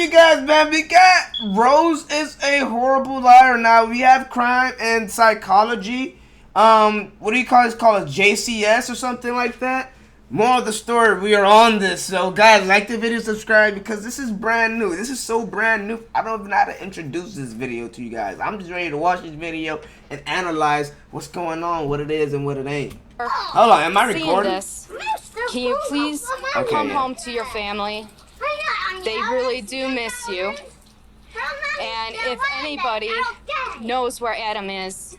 you guys, man. We got Rose is a horrible liar. Now we have crime and psychology. What do you call it? It's called a JCS or something like that. More of the story. We are on this. So guys, like the video, subscribe, because this is brand new. This is so brand new. I don't even know how to introduce this video to you guys. I'm just ready to watch this video and analyze what's going on, what it is and what it ain't. Hold on, am I recording? This. Can you please come home to your family? They really do miss you. And if anybody knows where Adam is,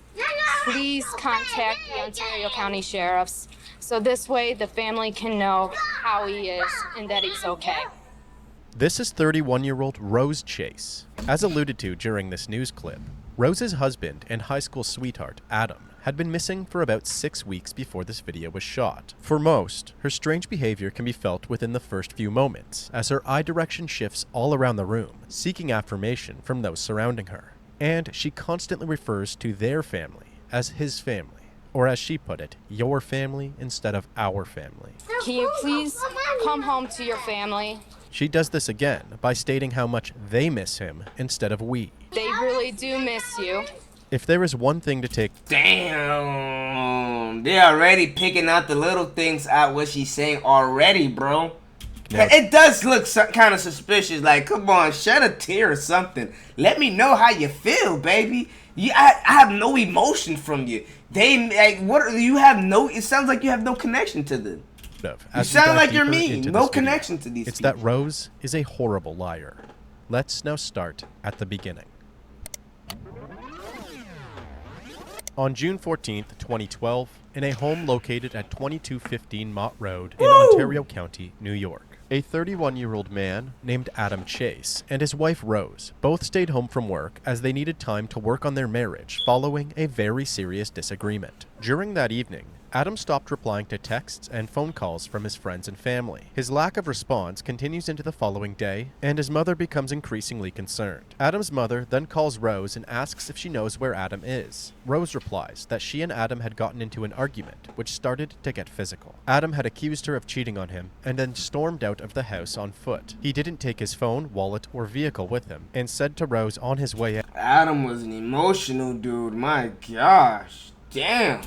please contact the Ontario County Sheriffs, so this way the family can know how he is and that he's okay. This is 31-year-old Rose Chase. As alluded to during this news clip, Rose's husband and high school sweetheart, Adam, had been missing for about 6 weeks before this video was shot. For most, her strange behavior can be felt within the first few moments, as her eye direction shifts all around the room, seeking affirmation from those surrounding her. And she constantly refers to their family as his family, or as she put it, your family instead of our family. Can you please come home to your family? She does this again by stating how much they miss him instead of we. They really do miss you. If there is one thing to take... Damn, they're already picking out the little things out what she's saying already, bro. Now, it does look kind of suspicious. Like, come on, shed a tear or something. Let me know how you feel, baby. I have no emotion from you. They like what? You have no. It sounds like you have no connection to them. You sound like you're me. No connection to these. It's people. that Rose is a horrible liar. Let's now start at the beginning. On June 14th, 2012, in a home located at 2215 Mott Road in Ontario County, New York, a 31-year-old man named Adam Chase and his wife Rose both stayed home from work as they needed time to work on their marriage following a very serious disagreement. During that evening, Adam stopped replying to texts and phone calls from his friends and family. His lack of response continues into the following day, and his mother becomes increasingly concerned. Adam's mother then calls Rose and asks if she knows where Adam is. Rose replies that she and Adam had gotten into an argument, which started to get physical. Adam had accused her of cheating on him, and then stormed out of the house on foot. He didn't take his phone, wallet, or vehicle with him, and said to Rose on his way out, Adam was an emotional dude, my gosh. Damn.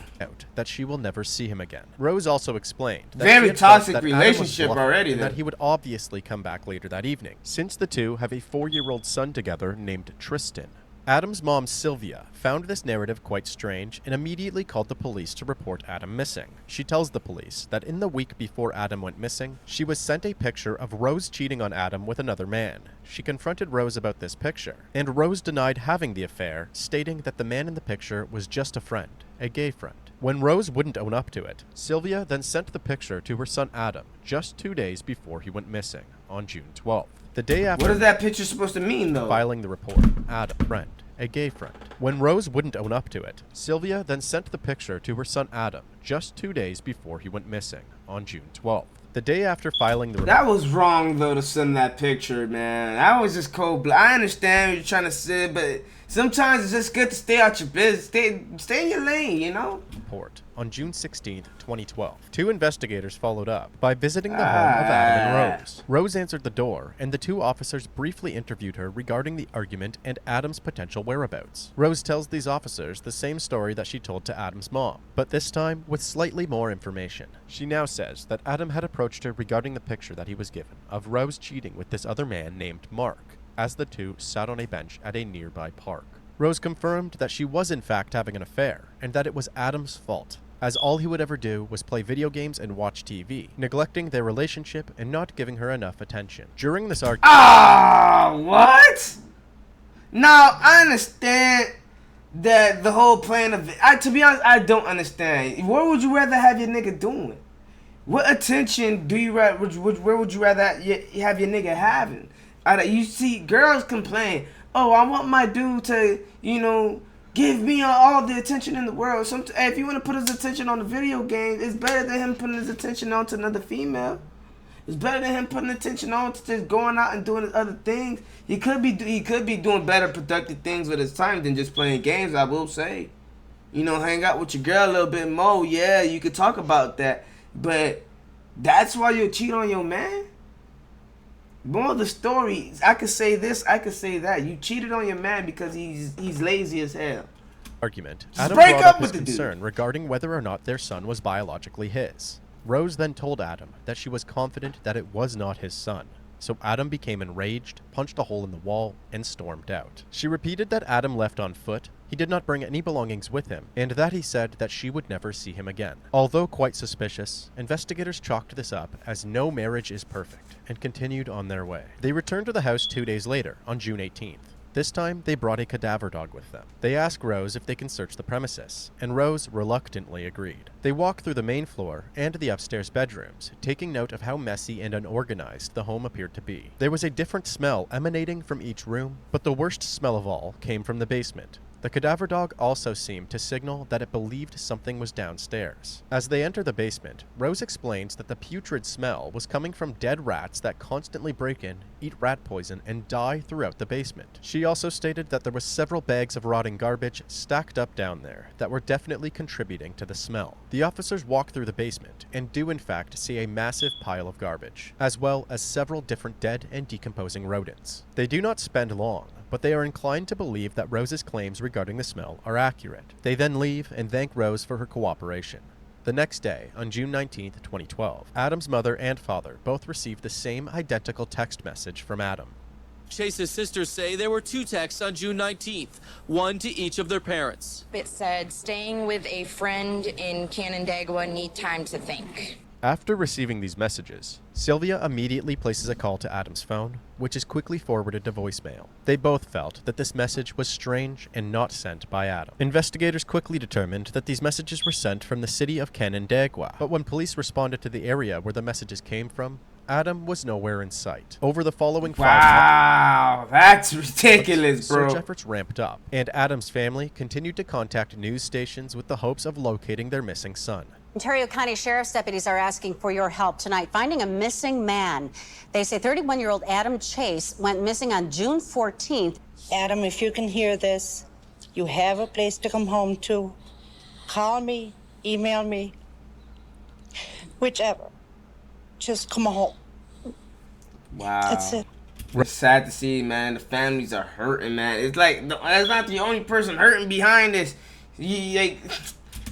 That she will never see him again. Rose also explained that very toxic relationship already, and that he would obviously come back later that evening, since the two have a 4-year-old son together named Tristan. Adam's mom, Sylvia, found this narrative quite strange and immediately called the police to report Adam missing. She tells the police that in the week before Adam went missing, she was sent a picture of Rose cheating on Adam with another man. She confronted Rose about this picture, and Rose denied having the affair, stating that the man in the picture was just a friend, a gay friend. When Rose wouldn't own up to it, Sylvia then sent the picture to her son Adam just 2 days before he went missing, on June 12th. The day after... What is that picture supposed to mean, though? Filing the report, Adam, friend, a gay friend. When Rose wouldn't own up to it, Sylvia then sent the picture to her son Adam just 2 days before he went missing, on June 12th. The day after filing the report... That was wrong, though, to send that picture, man. That was just cold-blooded. I understand what you're trying to say, but sometimes it's just good to stay out your business. Stay in your lane, you know? Report on June 16th, 2012. 2 investigators followed up by visiting the home of Adam and Rose. Rose answered the door, and the 2 officers briefly interviewed her regarding the argument and Adam's potential whereabouts. Rose tells these officers the same story that she told to Adam's mom, but this time with slightly more information. She now says that Adam had approached her regarding the picture that he was given of Rose cheating with this other man named Mark, as the 2 sat on a bench at a nearby park. Rose confirmed that she was in fact having an affair, and that it was Adam's fault, as all he would ever do was play video games and watch TV, neglecting their relationship and not giving her enough attention. During this argument... What? Now, I understand that the whole plan of it... to be honest, I don't understand. What would you rather have your nigga doing? What attention do you rather... Where would you rather have your nigga having? You see, girls complain, oh, I want my dude to, you know, give me all the attention in the world. If you want to put his attention on the video game, it's better than him putting his attention on to another female. It's better than him putting attention on to just going out and doing other things. He could be doing better productive things with his time than just playing games, I will say. You know, hang out with your girl a little bit more. Yeah, you could talk about that. But that's why you'll cheat on your man? More of the story, I could say this, I could say that. You cheated on your man because he's lazy as hell. Argument. Just Adam break brought up up with his the concern regarding whether or not their son was biologically his. Rose then told Adam that she was confident that it was not his son. So Adam became enraged, punched a hole in the wall, and stormed out. She repeated that Adam left on foot, he did not bring any belongings with him, and that he said that she would never see him again. Although quite suspicious, investigators chalked this up as no marriage is perfect, and continued on their way. They returned to the house 2 days later, on June 18th. This time, they brought a cadaver dog with them. They asked Rose if they can search the premises, and Rose reluctantly agreed. They walked through the main floor and the upstairs bedrooms, taking note of how messy and unorganized the home appeared to be. There was a different smell emanating from each room, but the worst smell of all came from the basement. The cadaver dog also seemed to signal that it believed something was downstairs. As they enter the basement, Rose explains that the putrid smell was coming from dead rats that constantly break in, eat rat poison, and die throughout the basement. She also stated that there were several bags of rotting garbage stacked up down there that were definitely contributing to the smell. The officers walk through the basement and do in fact see a massive pile of garbage, as well as several different dead and decomposing rodents. They do not spend long, but they are inclined to believe that Rose's claims regarding the smell are accurate. They then leave and thank Rose for her cooperation. The next day, on June 19, 2012, Adam's mother and father both received the same identical text message from Adam. Chase's sisters say there were 2 texts on June 19th, one to each of their parents. It said, staying with a friend in Canandaigua, need time to think. After receiving these messages, Sylvia immediately places a call to Adam's phone, which is quickly forwarded to voicemail. They both felt that this message was strange and not sent by Adam. Investigators quickly determined that these messages were sent from the city of Canandaigua, but when police responded to the area where the messages came from, Adam was nowhere in sight. Over the following 5 months, Wow, that's ridiculous, bro. search efforts ramped up, and Adam's family continued to contact news stations with the hopes of locating their missing son. Ontario County Sheriff's deputies are asking for your help tonight, finding a missing man. They say 31-year-old Adam Chase went missing on June 14th. Adam, if you can hear this, you have a place to come home to. Call me, email me, whichever. Just come home. Wow. That's it. It's sad to see, man. The families are hurting, man. It's like, that's not the only person hurting behind this.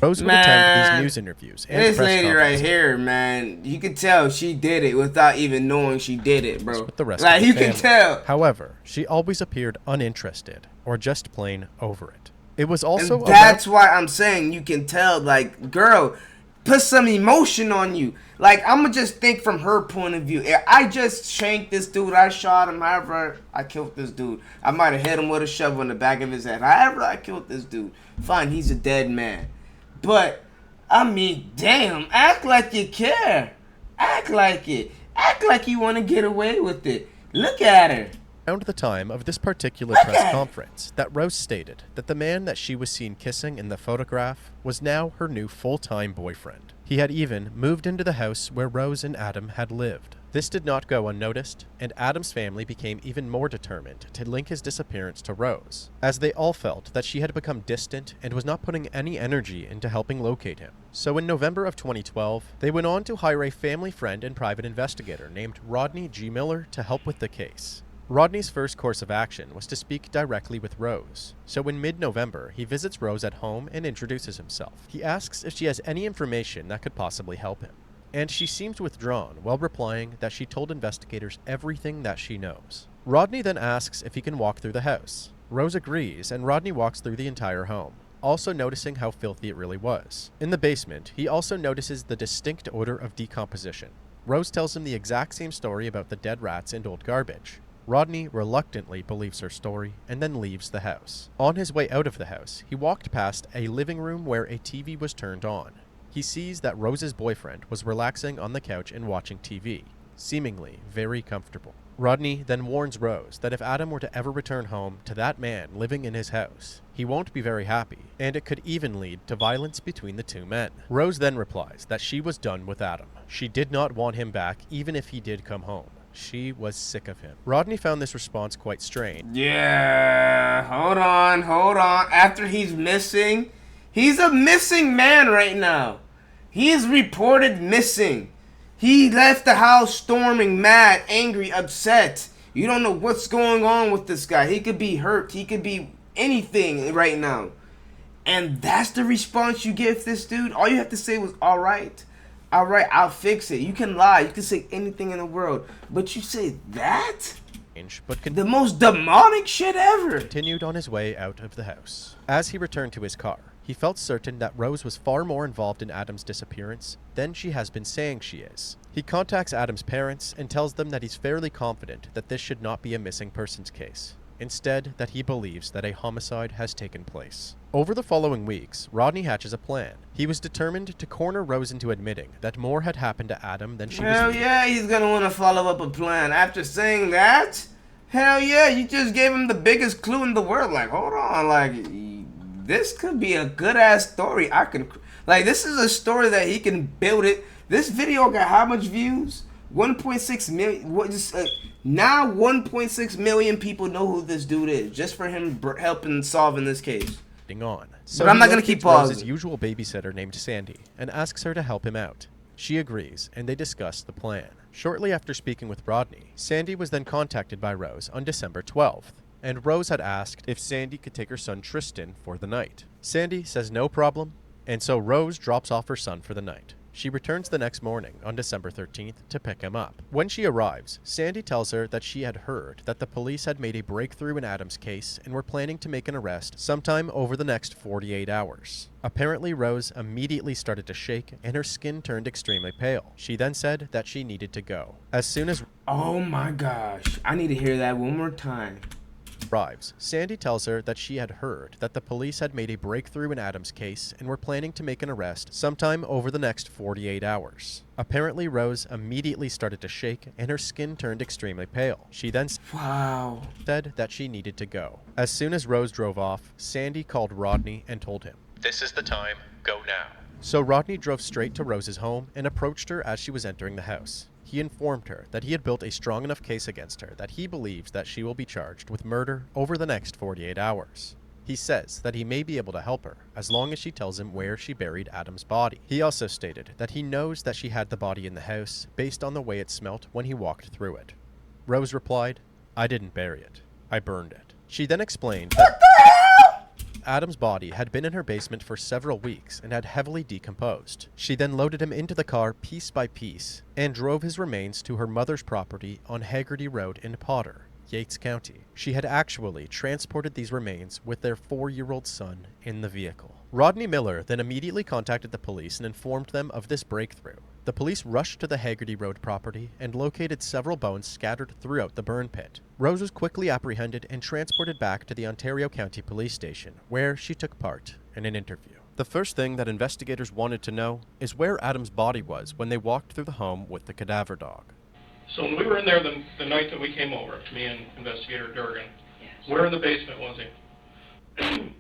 Rose would attend these news interviews and this press lady right conferences here, man, you can tell she did it without even knowing she did it, bro. with the rest Like, of the you family. can tell. However, she always appeared uninterested or just plain over it. It was also And that's why I'm saying you can tell, like, girl, put some emotion on you. Like, I'm gonna just think from her point of view. If I just shanked this dude, I shot him, however I killed this dude. I might have hit him with a shovel in the back of his head. However I killed this dude, fine, he's a dead man. But I mean, damn, act like you care. Act like it. Act like you want to get away with it. Look at her. around the time of this particular press conference that Rose stated that the man that she was seen kissing in the photograph was now her new full-time boyfriend. He had even moved into the house where Rose and Adam had lived. This did not go unnoticed, and Adam's family became even more determined to link his disappearance to Rose, as they all felt that she had become distant and was not putting any energy into helping locate him. So in November of 2012, they went on to hire a family friend and private investigator named Rodney G. Miller to help with the case. Rodney's first course of action was to speak directly with Rose. So in mid-November, he visits Rose at home and introduces himself. He asks if she has any information that could possibly help him, and she seems withdrawn while replying that she told investigators everything that she knows. Rodney then asks if he can walk through the house. Rose agrees, and Rodney walks through the entire home, also noticing how filthy it really was. In the basement, he also notices the distinct odor of decomposition. Rose tells him the exact same story about the dead rats and old garbage. Rodney reluctantly believes her story and then leaves the house. On his way out of the house, he walked past a living room where a TV was turned on. He sees that Rose's boyfriend was relaxing on the couch and watching TV, seemingly very comfortable. Rodney then warns Rose that if Adam were to ever return home to that man living in his house, he won't be very happy, and it could even lead to violence between the two men. Rose then replies that she was done with Adam. She did not want him back even if he did come home. She was sick of him. Rodney found this response quite strange. Yeah, hold on. After he's missing, he's a missing man right now. He is reported missing. He left the house storming, mad, angry, upset. You don't know what's going on with this guy. He could be hurt. He could be anything right now. And that's the response you give this dude? All you have to say was, alright. Alright, I'll fix it. You can lie. You can say anything in the world. But you say that? But The most demonic shit ever. Continued on his way out of the house. As he returned to his car, he felt certain that Rose was far more involved in Adam's disappearance than she has been saying she is. He contacts Adam's parents and tells them that he's fairly confident that this should not be a missing persons case. Instead, that he believes that a homicide has taken place. Over the following weeks, Rodney hatches a plan. He was determined to corner Rose into admitting that more had happened to Adam than she was. Hell yeah, he's gonna want to follow up a plan. After saying that, hell yeah, you just gave him the biggest clue in the world. Like, hold on, like, this could be a good ass story. This is a story that he can build it. This video got how much views? 1.6 million. Now 1.6 million people know who this dude is just for him helping solving this case. On. So but I'm not gonna keep pausing. Rose's usual babysitter named Sandy and asks her to help him out. She agrees, and they discuss the plan. Shortly after speaking with Rodney, Sandy was then contacted by Rose on December 12th, and Rose had asked if Sandy could take her son Tristan for the night. Sandy says no problem, and so Rose drops off her son for the night. She returns the next morning on December 13th to pick him up. When she arrives, Sandy tells her that she had heard that the police had made a breakthrough in Adam's case and were planning to make an arrest sometime over the next 48 hours. Apparently, Rose immediately started to shake and her skin turned extremely pale. She then said that she needed to go. As soon as... Oh my gosh, I need to hear that one more time. Arrives, Sandy tells her that she had heard that the police had made a breakthrough in Adam's case and were planning to make an arrest sometime over the next 48 hours. Apparently, Rose immediately started to shake and her skin turned extremely pale. She then said that she needed to go. As soon as Rose drove off, Sandy called Rodney and told him, "This is the time, go now." So Rodney drove straight to Rose's home and approached her as she was entering the house. He informed her that he had built a strong enough case against her that he believes that she will be charged with murder over the next 48 hours. He says that he may be able to help her as long as she tells him where she buried Adam's body. He also stated that he knows that she had the body in the house based on the way it smelt when he walked through it. Rose replied, "I didn't bury it. I burned it." She then explained that Adam's body had been in her basement for several weeks and had heavily decomposed. She then loaded him into the car piece by piece and drove his remains to her mother's property on Haggerty Road in Potter, Yates County. She had actually transported these remains with their 4-year-old son in the vehicle. Rodney Miller then immediately contacted the police and informed them of this breakthrough. The police rushed to the Haggerty Road property and located several bones scattered throughout the burn pit. Rose was quickly apprehended and transported back to the Ontario County Police Station, where she took part in an interview. The first thing that investigators wanted to know is where Adam's body was when they walked through the home with the cadaver dog. So when we were in there the night that we came over, me and Investigator Durgan, Yes. where in the basement was he?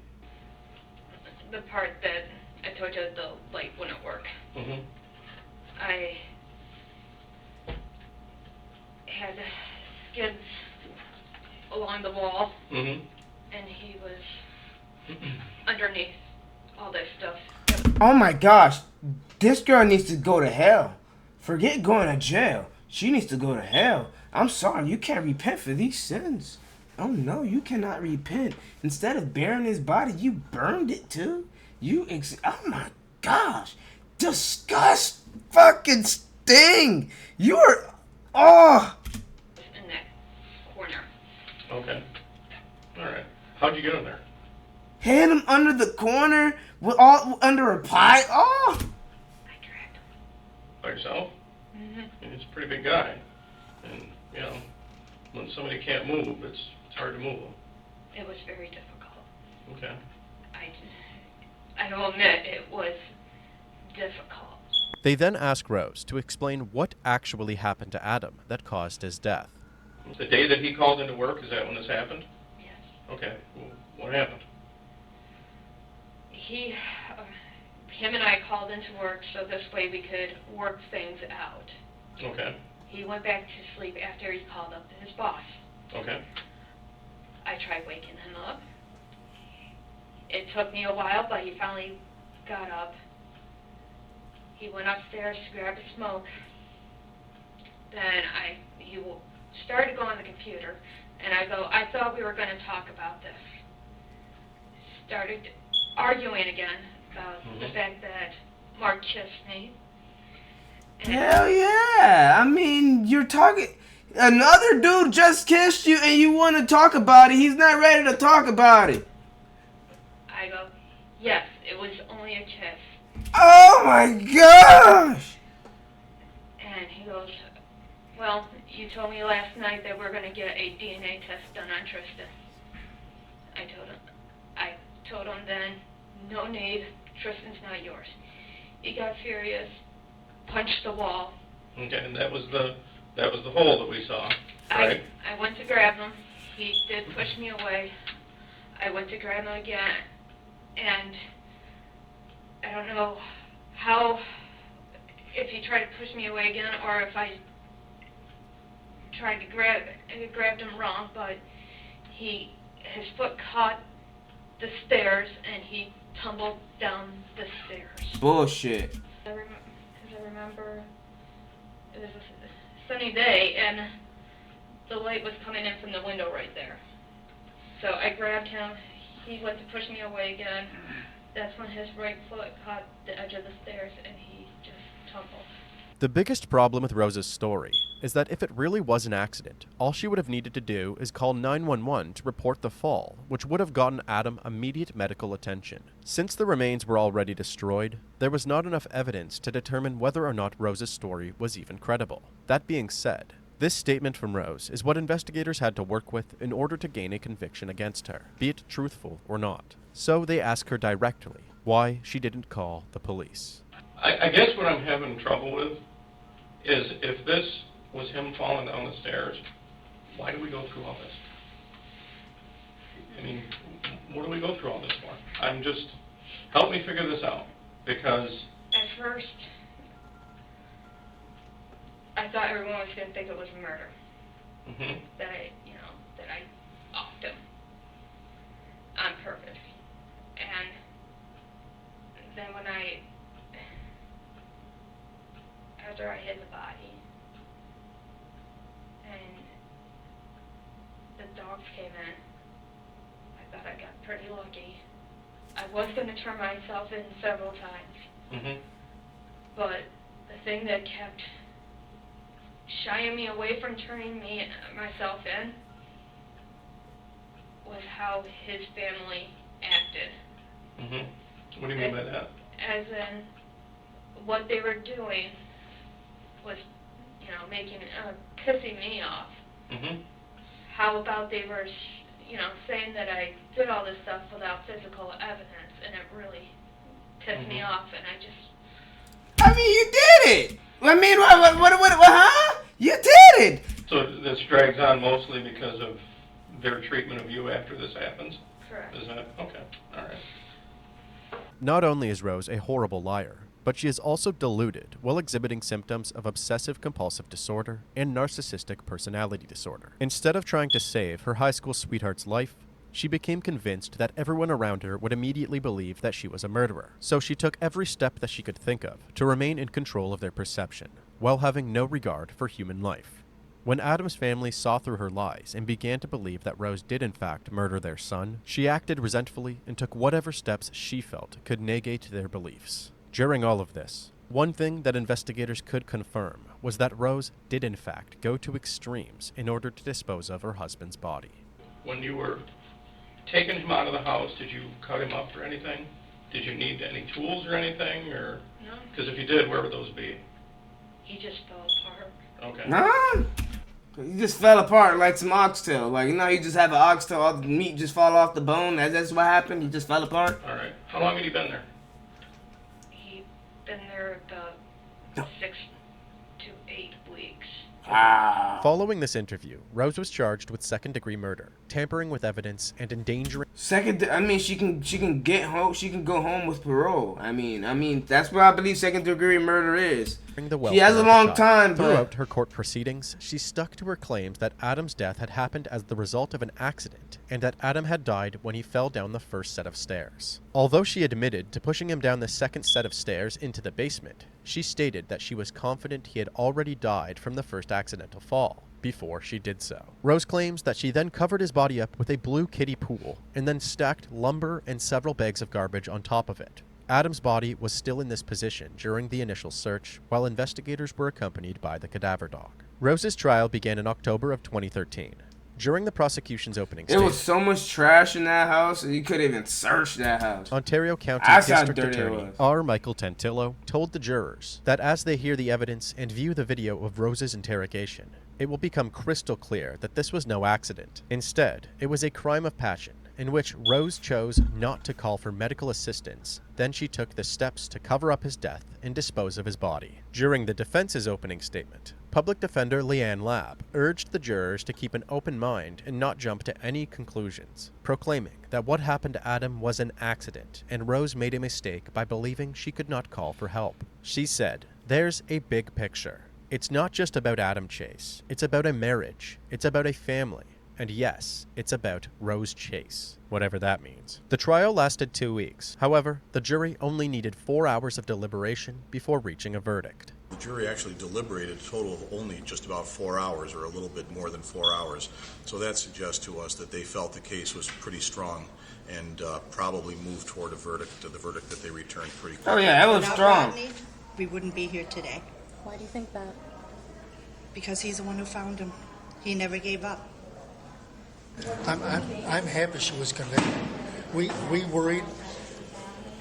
The part that I told you the light wouldn't work. Mm-hmm. I had skids along the wall, Mm-hmm. and he was underneath all this stuff. Oh my gosh, this girl needs to go to hell. Forget going to jail. She needs to go to hell. I'm sorry, you can't repent for these sins. Oh no, you cannot repent. Instead of burying his body, you burned it too. Oh my gosh, disgust, fucking sting. You are, oh. In that corner. Okay. All right. How'd you get in there? Hit him under the corner with all under a pie. Oh. I dragged him. By yourself? Mm-hmm. He's a pretty big guy. And, you know, when somebody can't move, it's hard to move them. It was very difficult. Okay. I will admit it was difficult. They then ask Rose to explain what actually happened to Adam that caused his death. The day that he called into work, is that when this happened? Yes. Okay. Well, what happened? Him and I called into work so this way we could work things out. Okay. He went back to sleep after he called up his boss. Okay. I tried waking him up. It took me a while, but he finally got up. He went upstairs to grab a smoke, then he started to go on the computer, and I go, I thought we were going to talk about this. Started arguing again about the fact that Mark kissed me. Hell yeah. I mean, you're talking... Another dude just kissed you and you want to talk about it. He's not ready to talk about it. I go, yes, it was only a kiss. Oh my gosh. And he goes, well, you told me last night that we're going to get a DNA test done on Tristan. I told him then, no need, Tristan's not yours. He got furious, punched the wall. Okay, and that was the hole that we saw, right? I went to grab him. He did push me away. I went to grab him again, and I don't know how, if he tried to push me away again or if I tried to grabbed him wrong, but his foot caught the stairs and he tumbled down the stairs. Bullshit. I remember it was a sunny day and the light was coming in from the window right there. So I grabbed him. He went to push me away again. That's when his right foot caught the edge of the stairs and he just tumbled. The biggest problem with Rose's story is that if it really was an accident, all she would have needed to do is call 911 to report the fall, which would have gotten Adam immediate medical attention. Since the remains were already destroyed, there was not enough evidence to determine whether or not Rose's story was even credible. That being said, this statement from Rose is what investigators had to work with in order to gain a conviction against her, be it truthful or not. So they ask her directly why she didn't call the police. I guess what I'm having trouble with is if this was him falling down the stairs, why do we go through all this? I mean, what do we go through all this for? Help me figure this out, because... At first, I thought everyone was going to think it was a murder. That I offed him on purpose. And then after I hid the body, and the dogs came in, I thought I got pretty lucky. I was going to turn myself in several times. But the thing that kept shying me away from turning myself in was how his family acted. What do you mean by that? As in, what they were doing was, pissing me off. How about they were, saying that I did all this stuff without physical evidence, and it really pissed me off, and I mean, you did it! I mean, huh? You did it! So this drags on mostly because of their treatment of you after this happens? correct. Is that, okay, all right. Not only is Rose a horrible liar, but she is also deluded while exhibiting symptoms of obsessive-compulsive disorder and narcissistic personality disorder. Instead of trying to save her high school sweetheart's life, she became convinced that everyone around her would immediately believe that she was a murderer. So she took every step that she could think of to remain in control of their perception, while having no regard for human life. When Adam's family saw through her lies and began to believe that Rose did in fact murder their son, she acted resentfully and took whatever steps she felt could negate their beliefs. During all of this, one thing that investigators could confirm was that Rose did in fact go to extremes in order to dispose of her husband's body. When you were taking him out of the house, did you cut him up or anything? Did you need any tools or anything? Or No. because if you did, where would those be? He just fell apart. Okay. Nah. He just fell apart like some oxtail. Like, you know, you just have an oxtail, all the meat just fall off the bone. That's what happened. He just fell apart. All right. How long had he been there? He'd been there about 6 to 8 weeks. Wow. Following this interview, Rose was charged with second-degree murder, tampering with evidence, and endangering... She can get home. She can go home with parole. I mean, that's what I believe second-degree murder is. She has a long time, but throughout her court proceedings, she stuck to her claims that Adam's death had happened as the result of an accident, and that Adam had died when he fell down the first set of stairs. Although she admitted to pushing him down the second set of stairs into the basement, She stated that she was confident he had already died from the first accidental fall before she did so. Rose claims that she then covered his body up with a blue kiddie pool and then stacked lumber and several bags of garbage on top of it. Adam's body was still in this position during the initial search, while investigators were accompanied by the cadaver dog. Rose's trial began in October of 2013. During the prosecution's opening There was so much trash in that house, you couldn't even search that house. Ontario County That's how District dirty it Attorney was. R. Michael Tantillo told the jurors that as they hear the evidence and view the video of Rose's interrogation, it will become crystal clear that this was no accident. Instead, it was a crime of passion in which Rose chose not to call for medical assistance. Then she took the steps to cover up his death and dispose of his body. During the defense's opening statement, Public Defender Leanne Labb urged the jurors to keep an open mind and not jump to any conclusions, proclaiming that what happened to Adam was an accident and Rose made a mistake by believing she could not call for help. She said, "There's a big picture. It's not just about Adam Chase. It's about a marriage. It's about a family. And yes, it's about Rose Chase, whatever that means." The trial lasted 2 weeks. However, the jury only needed 4 hours of deliberation before reaching a verdict. The jury actually deliberated a total of only just about 4 hours, or a little bit more than 4 hours. So that suggests to us that they felt the case was pretty strong and probably moved toward a verdict, the verdict that they returned pretty quickly. Oh yeah, that was Without strong. Rodney, we wouldn't be here today. Why do you think that? Because he's the one who found him. He never gave up. I'm happy she was convicted. We worried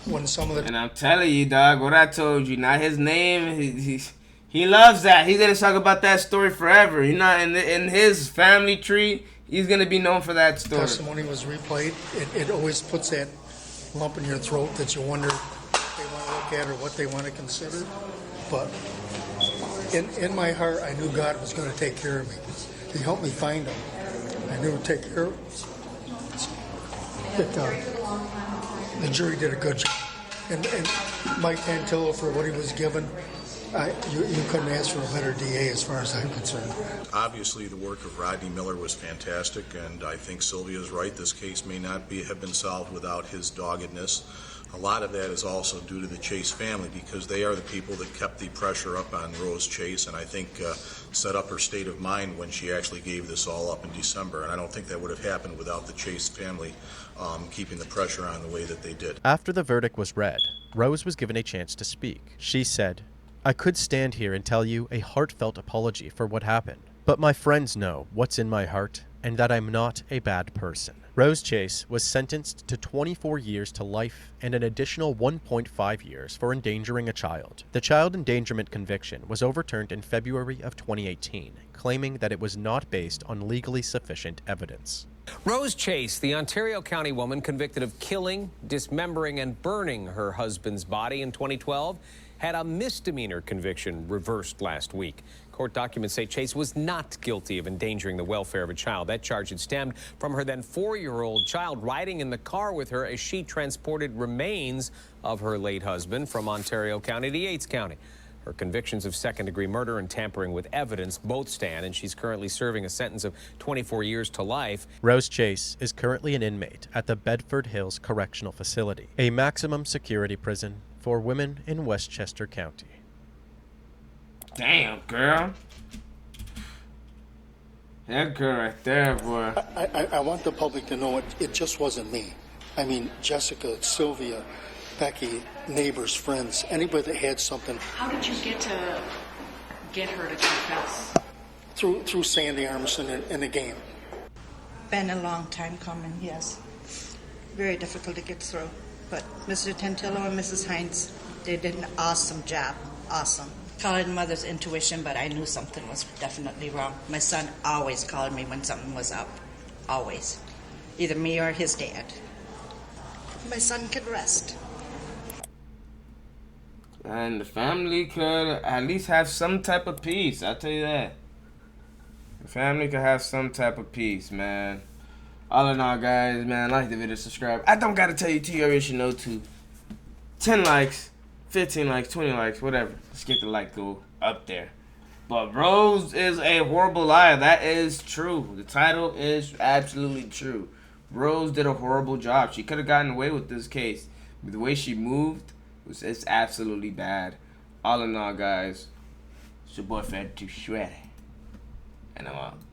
when some of the And I'm telling you, dog, what I told you. Not his name. He loves that. He's gonna talk about that story forever. You know, in his family tree, he's gonna be known for that story. testimony was replayed, it always puts that lump in your throat that you wonder what they want to look at or what they want to consider. But in my heart, I knew God was going to take care of me. He helped me find him. I knew he'd take care of us. The jury did a good job. And Mike Tantillo, for what he was given, you couldn't ask for a better DA as far as I'm concerned. Obviously, the work of Rodney Miller was fantastic, and I think Sylvia's right. This case may not have been solved without his doggedness. A lot of that is also due to the Chase family, because they are the people that kept the pressure up on Rose Chase, and I think set up her state of mind when she actually gave this all up in December. And I don't think that would have happened without the Chase family keeping the pressure on the way that they did. After the verdict was read, Rose was given a chance to speak. She said, "I could stand here and tell you a heartfelt apology for what happened, but my friends know what's in my heart and that I'm not a bad person." Rose Chase was sentenced to 24 years to life and an additional 1.5 years for endangering a child. The child endangerment conviction was overturned in February of 2018, claiming that it was not based on legally sufficient evidence. Rose Chase, the Ontario County woman convicted of killing, dismembering, and burning her husband's body in 2012, had a misdemeanor conviction reversed last week. Court documents say Chase was not guilty of endangering the welfare of a child. That charge had stemmed from her then 4-year-old child riding in the car with her as she transported remains of her late husband from Ontario County to Yates County. Her convictions of second-degree murder and tampering with evidence both stand, and she's currently serving a sentence of 24 years to life. Rose Chase is currently an inmate at the Bedford Hills Correctional Facility, a maximum security prison for women in Westchester County. Damn, girl. That girl right there, boy. I want the public to know it just wasn't me. I mean, Jessica, Sylvia, Becky, neighbors, friends, anybody that had something. How did you get her to confess? Through Sandy Armisen in the game. Been a long time coming, yes. Very difficult to get through. But Mr. Tantillo and Mrs. Hines, they did an awesome job. Awesome. Call it mother's intuition, but I knew something was definitely wrong. My son always called me when something was up. Always. Either me or his dad. My son could rest. And the family could at least have some type of peace. I'll tell you that. The family could have some type of peace, man. All in all, guys, man, like the video, subscribe. I don't gotta tell you too, you already should know too. 10 likes, 15 likes, 20 likes, whatever. Let's get the like go up there. But Rose is a horrible liar. That is true. The title is absolutely true. Rose did a horrible job. She could have gotten away with this case. But the way she moved, it's absolutely bad. all in all, guys, it's your boy Fetti Shreddy, and I'm out.